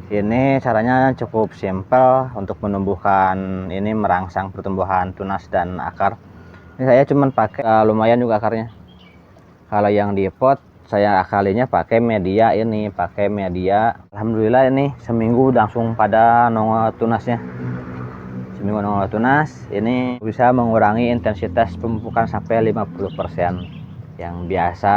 Ini caranya cukup simpel untuk menumbuhkan ini, merangsang pertumbuhan tunas dan akar. Ini saya cuman pakai lumayan juga akarnya. Kalau yang di pot saya akalinya pakai media ini, alhamdulillah ini seminggu langsung pada nongol tunasnya. Seminggu nongol tunas, ini bisa mengurangi intensitas pemupukan sampai 50%. Yang biasa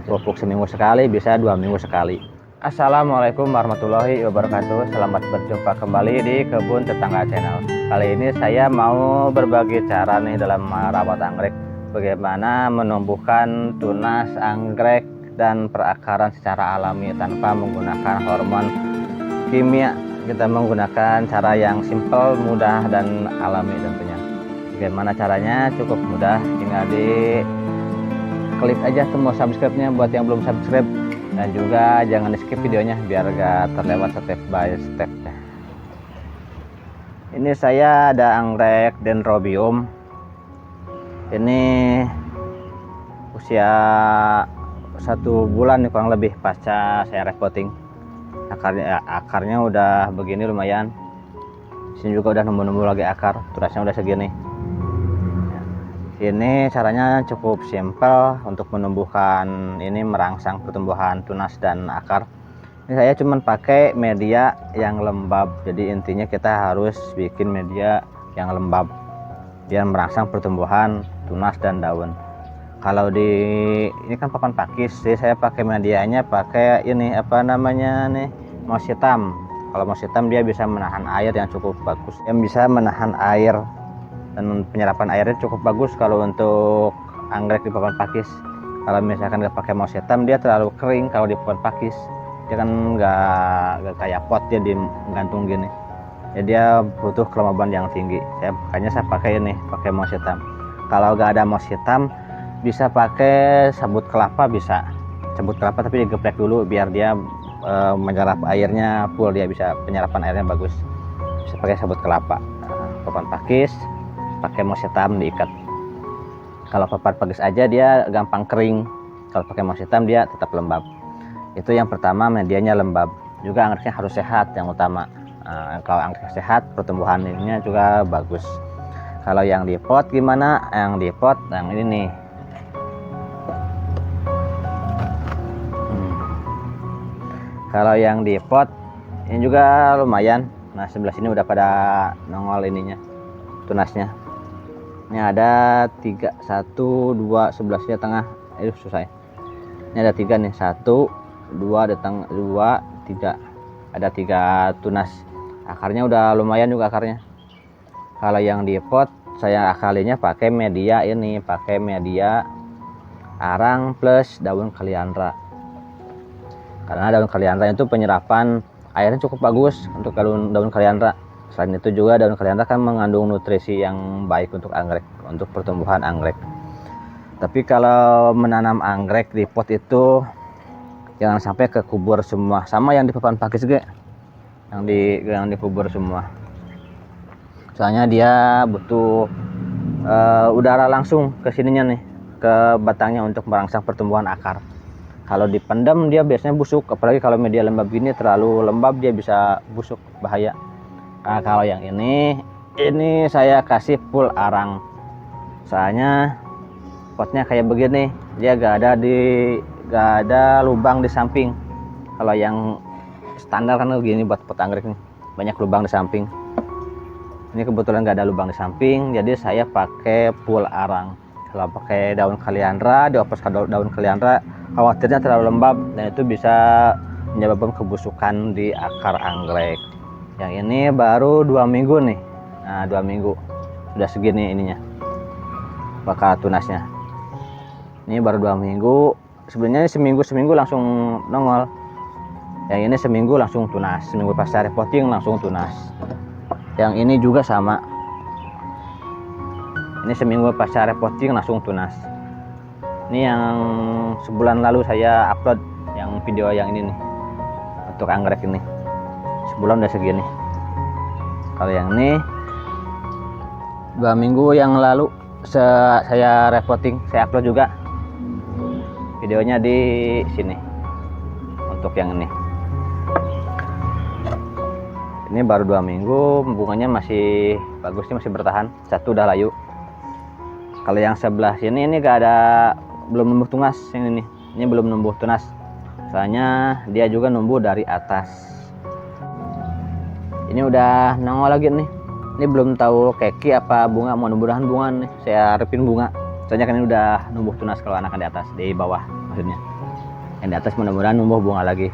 pupuk seminggu sekali bisa 2 minggu sekali. Assalamualaikum warahmatullahi wabarakatuh. Selamat berjumpa kembali di Kebun Tetangga Channel. Kali ini saya mau berbagi cara nih dalam merawat anggrek, bagaimana menumbuhkan tunas anggrek dan perakaran secara alami tanpa menggunakan hormon kimia. Kita menggunakan cara yang simple, mudah, dan alami tentunya. Bagaimana caranya? Cukup mudah, tinggal di klik aja tombol subscribe-nya buat yang belum subscribe, dan juga jangan di skip videonya biar gak terlewat step by step. Ini saya ada anggrek dendrobium. Ini usia 1 bulan nih kurang lebih pasca saya repotting. Akarnya udah begini lumayan. Sini juga udah nemu-nemu lagi akar, tunasnya udah segini. Ini caranya cukup simpel untuk menumbuhkan ini, merangsang pertumbuhan tunas dan akar. Ini saya cuman pakai media yang lembab. Jadi intinya kita harus bikin media yang lembab biar merangsang pertumbuhan tunas dan daun. Kalau di ini kan papan pakis, jadi saya pakai medianya pakai ini apa namanya nih, moss hitam. Kalau moss hitam dia bisa menahan air yang cukup bagus, yang bisa menahan air dan penyerapan airnya cukup bagus kalau untuk anggrek di papan pakis. Kalau misalkan nggak pakai moss hitam dia terlalu kering. Kalau di papan pakis dia kan nggak kayak pot, dia digantung gini, jadi dia butuh kelembaban yang tinggi. Makanya saya pakai ini, pakai moss hitam. Kalau nggak ada moss hitam bisa pakai sabut kelapa, bisa sabut kelapa tapi digeprek dulu biar dia menyerap airnya full, dia bisa penyerapan airnya bagus. Bisa pakai sabut kelapa. Papan pakis pakai moss hitam diikat. Kalau papan pakis aja dia gampang kering, kalau pakai moss hitam dia tetap lembab. Itu yang pertama, medianya lembab. Juga anggreknya harus sehat yang utama. Kalau anggrek sehat pertumbuhannya juga bagus. Kalau yang di pot gimana? Yang di pot yang ini nih. Kalau yang di pot ini juga lumayan. Nah, sebelah sini udah pada nongol ininya, tunasnya. Ini ada 3, 1, 2 sebelah sini tengah. Susah ya. Ini ada 3 nih, 1, 2 datang 2, 3. Ada 3 tunas. Akarnya udah lumayan juga akarnya. Kalau yang di pot saya akalinya pakai media ini, pakai media arang plus daun kaliandra. Karena daun kaliandra itu penyerapan airnya cukup bagus untuk daun kaliandra. Selain itu juga daun kaliandra kan mengandung nutrisi yang baik untuk anggrek, untuk pertumbuhan anggrek. Tapi kalau menanam anggrek di pot itu jangan sampai kekubur semua, sama yang di papan pakis juga, yang dikubur semua. Soalnya dia butuh udara langsung ke sininya nih, ke batangnya untuk merangsang pertumbuhan akar. Kalau dipendam dia biasanya busuk, apalagi kalau media lembab gini terlalu lembab dia bisa busuk, bahaya. Nah, kalau yang ini saya kasih full arang. Soalnya potnya kayak begini, dia gak ada lubang di samping. Kalau yang standar kan begini buat pot anggrek nih, banyak lubang di samping. Ini kebetulan gak ada lubang di samping, jadi saya pakai full arang. Kalau pakai daun kaliandra, dioplos ke daun kaliandra, khawatirnya terlalu lembab dan itu bisa menyebabkan kebusukan di akar anggrek. Yang ini baru 2 minggu nih. Nah, 2 minggu sudah segini ininya, bakal tunasnya. Ini baru 2 minggu. Sebenarnya seminggu langsung nongol. Yang ini seminggu langsung tunas, seminggu pasca repotting langsung tunas. Yang ini juga sama. Ini seminggu pasca repotting langsung tunas. Ini yang sebulan lalu saya upload yang video yang ini nih, untuk anggrek ini. Sebulan udah segini. Kalau yang ini 2 minggu yang lalu saya repotting, saya upload juga videonya di sini untuk yang ini. Ini baru 2 minggu, bunganya masih bagus nih, masih bertahan. Satu udah layu. Kalau yang sebelah sini ini gak ada, belum numbuh tunas yang ini. Ini belum numbuh tunas. Soalnya dia juga numbuh dari atas. Ini udah nongol lagi nih. Ini belum tahu keki apa bunga, mudah-mudahan bunga nih. Saya harapin bunga. Soalnya kan ini udah numbuh tunas kalau anakan di atas, di bawah maksudnya. Yang di atas mudah-mudahan numbuh bunga lagi.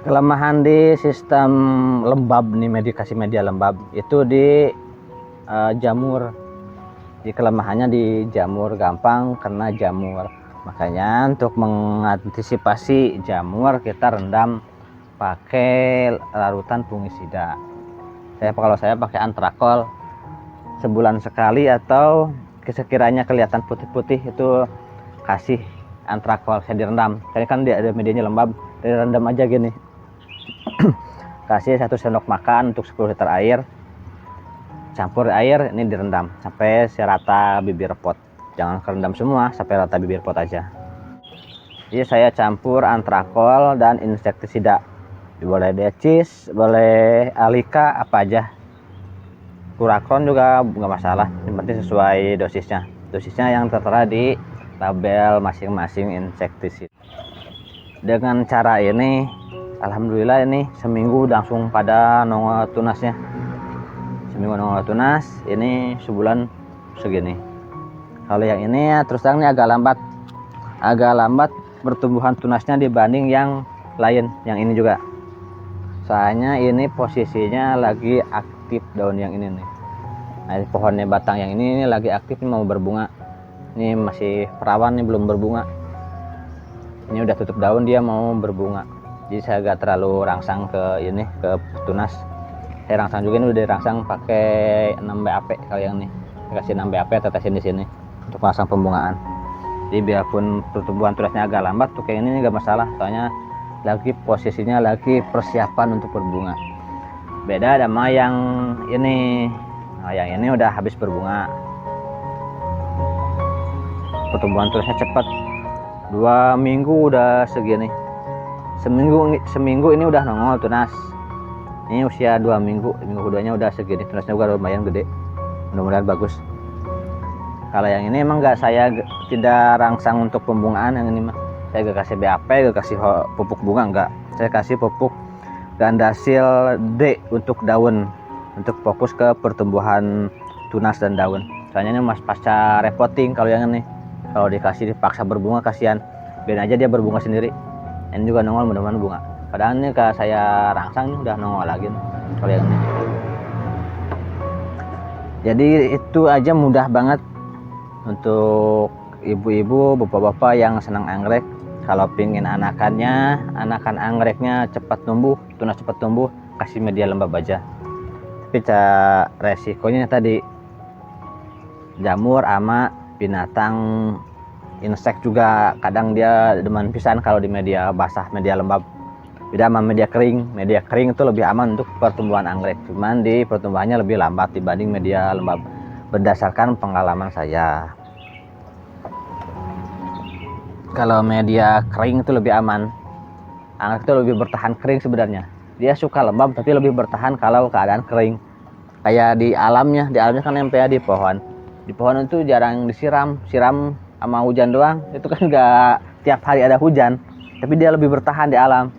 Kelemahan di sistem lembab nih, medikasi media lembab itu di jamur. Di kelemahannya di jamur, gampang kena jamur. Makanya untuk mengantisipasi jamur kita rendam pakai larutan fungisida. Kalau saya pakai antrakol sebulan sekali, atau sekiranya kelihatan putih-putih itu kasih antrakol, saya direndam. Karena kan dia ada medianya lembab, direndam aja gini. Kasih 1 sendok makan untuk 10 liter air, campur air, ini direndam sampai serata bibir pot. Jangan kerendam semua, sampai rata bibir pot aja. Jadi saya campur antrakol dan insektisida, boleh decis, boleh alika, apa aja. Kurakron juga nggak masalah, yang penting sesuai dosisnya. Dosisnya yang tertera di label masing-masing insektisida. Dengan cara ini alhamdulillah ini seminggu langsung pada nongol tunasnya. Seminggu nongol tunas, ini sebulan segini. Kalau yang ini ya terus terang ini agak lambat pertumbuhan tunasnya dibanding yang lain, yang ini juga. Soalnya ini posisinya lagi aktif daun yang ini nih. Nah, pohonnya batang yang ini lagi aktif, mau berbunga. Ini masih perawan nih, belum berbunga. Ini udah tutup daun, dia mau berbunga. Jadi saya agak terlalu rangsang ke ini, ke tunas. Saya rangsang juga, ini udah dirangsang pakai 6 BAP. Kalau yang ini saya kasih 6 BAP, tetesin di sini untuk pasang pembungaan. Jadi biarpun pertumbuhan tunasnya agak lambat, tuh kayak ini nggak masalah. Soalnya lagi posisinya lagi persiapan untuk berbunga. Beda sama yang ini. Nah, yang ini udah habis berbunga. Pertumbuhan tunasnya cepat. 2 minggu udah segini. Seminggu ini udah nongol tunas. Ini usia 2 minggu, minggu keduanya udah segini, tunasnya juga lumayan gede. Mudah-mudahan bagus. Kalau yang ini emang tidak rangsang untuk pembungaan. Yang ini mah saya gak kasih BAP, gak kasih pupuk bunga, enggak. Saya kasih pupuk Gandasil D untuk daun, untuk fokus ke pertumbuhan tunas dan daun. Soalnya ini mas pasca repotting. Kalau yang ini, kalau dikasih dipaksa berbunga kasihan, biar aja dia berbunga sendiri. Ini juga nongol, mudah-mudahan bunga. Padahal ini kalau saya rangsang ini udah nongol lagi nih, kalau yang ini. Jadi itu aja mudah banget untuk ibu-ibu, bapak-bapak yang senang anggrek. Kalau pingin anakan anggreknya cepat tumbuh, tunas cepat tumbuh, kasih media lembab aja. Tapi resikonya tadi jamur ama binatang insek juga kadang dia demen pisan kalau di media basah, media lembab. Beda sama media kering. Media kering itu lebih aman untuk pertumbuhan anggrek, cuman di pertumbuhannya lebih lambat dibanding media lembab, berdasarkan pengalaman saya. Kalau media kering itu lebih aman. Anggrek itu lebih bertahan kering sebenarnya. Dia suka lembab tapi lebih bertahan kalau keadaan kering. Kayak di alamnya kan nempel di pohon. Di pohon itu jarang siram sama hujan doang. Itu kan nggak tiap hari ada hujan, tapi dia lebih bertahan di alam.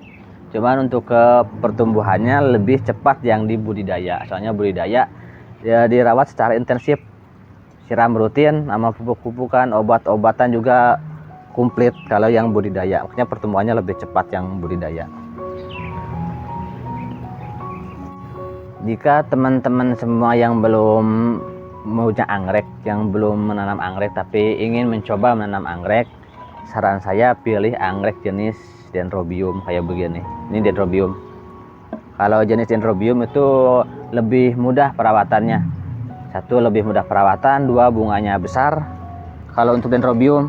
Cuman untuk ke pertumbuhannya lebih cepat yang di budidaya. Soalnya budidaya dia dirawat secara intensif, siram rutin sama pupuk-pupukan, obat-obatan juga komplit. Kalau yang budidaya, makanya pertumbuhannya lebih cepat yang budidaya. Jika teman-teman semua yang belum punya anggrek, yang belum menanam anggrek tapi ingin mencoba menanam anggrek, saran saya pilih anggrek jenis Dendrobium kayak begini. Ini Dendrobium. Kalau jenis Dendrobium itu lebih mudah perawatannya. Satu, lebih mudah perawatan. Dua, bunganya besar. Kalau untuk Dendrobium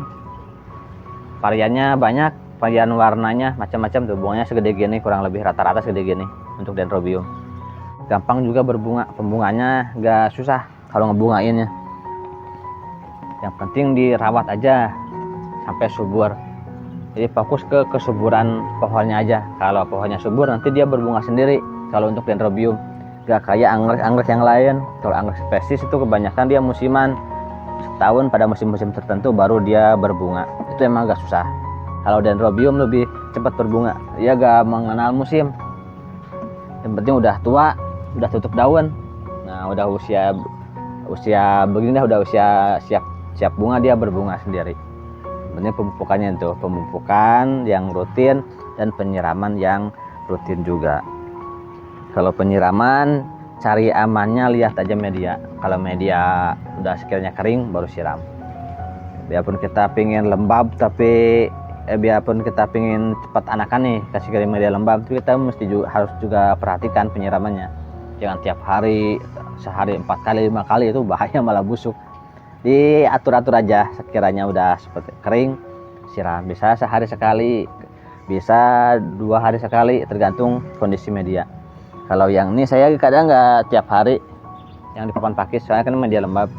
variannya banyak, varian warnanya macam-macam tuh. Bunganya segede gini, kurang lebih rata-rata segede gini untuk Dendrobium. Gampang juga berbunga, pembunganya gak susah kalau ngebungainnya. Yang penting dirawat aja sampai subur. Jadi fokus ke kesuburan pohonnya aja. Kalau pohonnya subur nanti dia berbunga sendiri. kalau untuk dendrobium. Gak kayak anggrek-anggrek yang lain. Kalau anggrek spesies itu kebanyakan dia musiman, setahun pada musim-musim tertentu baru dia berbunga. Itu emang agak susah. Kalau dendrobium lebih cepat berbunga, dia gak mengenal musim. Yang penting udah tua, udah tutup daun, nah udah usia begini, udah usia siap bunga, dia berbunga sendiri. Sebenarnya pemupukannya itu pemupukan yang rutin dan penyiraman yang rutin juga. Kalau penyiraman, cari amannya, lihat aja media. Kalau media udah sekiranya kering baru siram. Biarpun kita pingin lembab, tapi biarpun kita pingin cepat anakan nih, kasih kirim media lembab, tapi kita harus juga perhatikan penyiramannya. Jangan tiap hari, sehari 4 kali 5 kali, itu bahaya, malah busuk. Diatur-atur aja, sekiranya udah seperti kering siram. Bisa sehari sekali, bisa 2 hari sekali, tergantung kondisi media. Kalau yang ini saya kadang nggak tiap hari, yang di papan pakis, soalnya kan media lembab.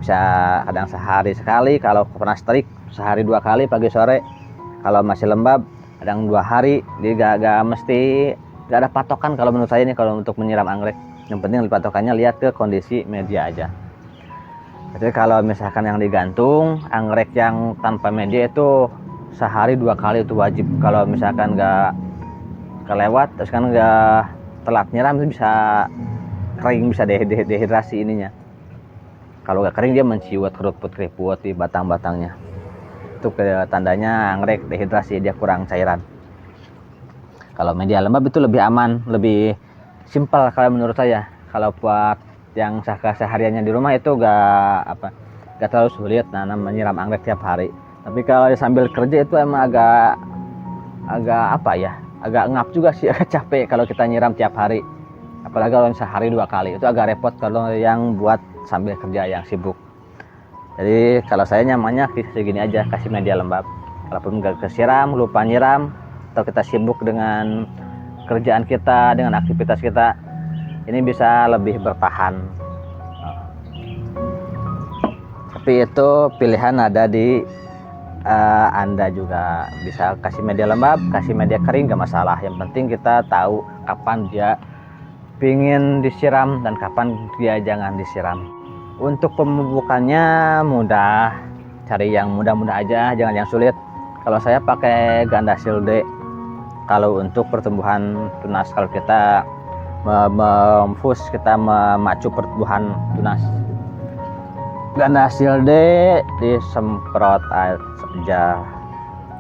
Bisa kadang sehari sekali, kalau pernah terik sehari 2 kali pagi sore. Kalau masih lembab kadang 2 hari. Dia gak mesti, gak ada patokan kalau menurut saya ini kalau untuk menyiram anggrek. Yang penting patokannya lihat ke kondisi media aja. Jadi kalau misalkan yang digantung anggrek yang tanpa media itu sehari 2 kali itu wajib. Kalau misalkan gak kelewat, terus kan gak telat nyiram, itu bisa kering, bisa dehidrasi ininya. Kalau gak kering dia menciut, keriput di batang-batangnya. Itu tandanya anggrek dehidrasi, dia kurang cairan. Kalau media lembab itu lebih aman, lebih simpel kalau menurut saya. Kalau buat yang sehariannya di rumah itu gak terlalu sulit menyiram anggrek tiap hari. Tapi kalau sambil kerja itu emang agak agak ngap juga sih, agak capek kalau kita nyiram tiap hari. Apalagi kalau sehari 2 kali, itu agak repot kalau yang buat sambil kerja yang sibuk. Jadi kalau saya nyamannya segini aja, kasih media lembab. Kalaupun nggak kesiram, lupa nyiram, atau kita sibuk dengan kerjaan kita, dengan aktivitas kita, ini bisa lebih bertahan. Tapi itu pilihan ada di Anda juga. Bisa kasih media lembab, kasih media kering, gak masalah. Yang penting kita tahu kapan dia pingin disiram dan kapan dia jangan disiram. Untuk pemupukannya mudah, cari yang mudah-mudah aja, jangan yang sulit. Kalau saya pakai Gandasil D. Kalau untuk pertumbuhan tunas, kalau kita kita memacu pertumbuhan tunas, Gandasil D disemprot aja.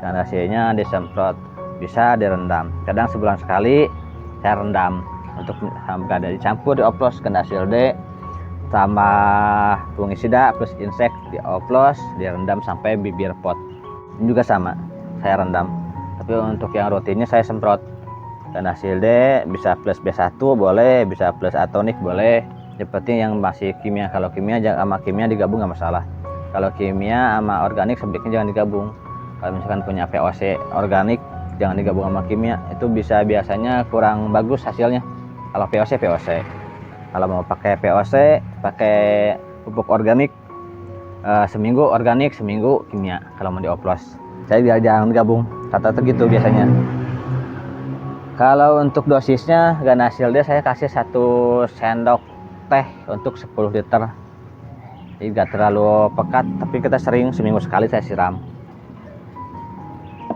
Gandasilnya disemprot, bisa direndam. Kadang sebulan sekali saya rendam. Untuk dicampur, dioplos Gandasil D sama fungisida plus insek, dioplos, direndam sampai bibir pot. Ini juga sama, saya rendam. Tapi untuk yang rutinnya saya semprot Gandasil D, bisa plus B1 boleh, bisa plus atonik boleh. Yang penting yang masih kimia. Kalau kimia sama kimia digabung nggak masalah. Kalau kimia sama organik sebaiknya jangan digabung. Kalau misalkan punya VOC organik, jangan digabung sama kimia. Itu biasanya kurang bagus hasilnya. Kalau VOC, kalau mau pakai VOC, pakai pupuk organik, seminggu organik, seminggu kimia. Kalau mau dioplos, saya jangan gabung, rata-rata gitu biasanya. Kalau untuk dosisnya Gandasil D saya kasih 1 sendok teh untuk 10 liter. Jadi gak terlalu pekat, tapi kita sering seminggu sekali saya siram.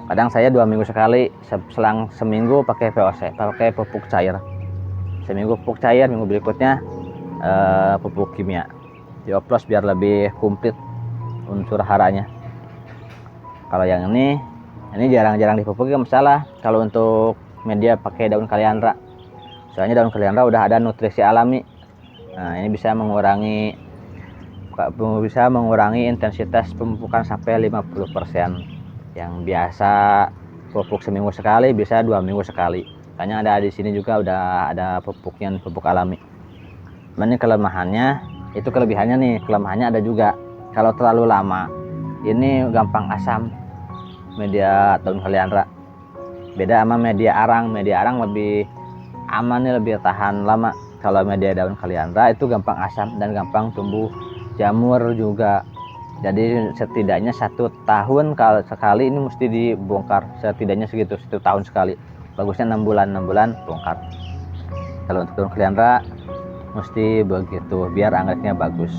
Kadang saya 2 minggu sekali, selang seminggu pakai VOC, pakai pupuk cair. Seminggu pupuk cair, minggu berikutnya pupuk kimia. Dioplos biar lebih komplit unsur haranya. Kalau yang ini jarang-jarang dipupuk, gak masalah. Kalau untuk media pakai daun kaliandra, soalnya daun kaliandra udah ada nutrisi alami. Nah, ini bisa mengurangi intensitas pemupukan sampai 50%. Yang biasa pupuk seminggu sekali bisa 2 minggu sekali. Makanya ada di sini juga udah ada pupuknya, pupuk alami. Ini kelemahannya, itu kelebihannya nih. Kelemahannya ada juga. Kalau terlalu lama, ini gampang asam media daun kaliandra. Beda sama media arang. Media arang lebih aman nih, lebih tahan lama. Kalau media daun kaliandra itu gampang asam dan gampang tumbuh jamur juga. Jadi setidaknya 1 tahun kalau sekali ini mesti dibongkar. Setidaknya segitu, 1 tahun sekali. Bagusnya 6 bulan bongkar. kalau untuk daun kaliandra mesti begitu biar anggreknya bagus.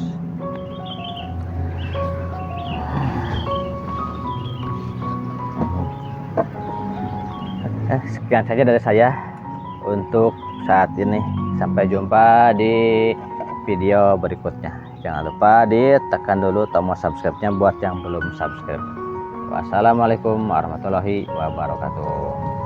Sekian saja dari saya untuk saat ini. Sampai jumpa di video berikutnya. Jangan lupa ditekan dulu tombol subscribe-nya buat yang belum subscribe. Wassalamualaikum warahmatullahi wabarakatuh.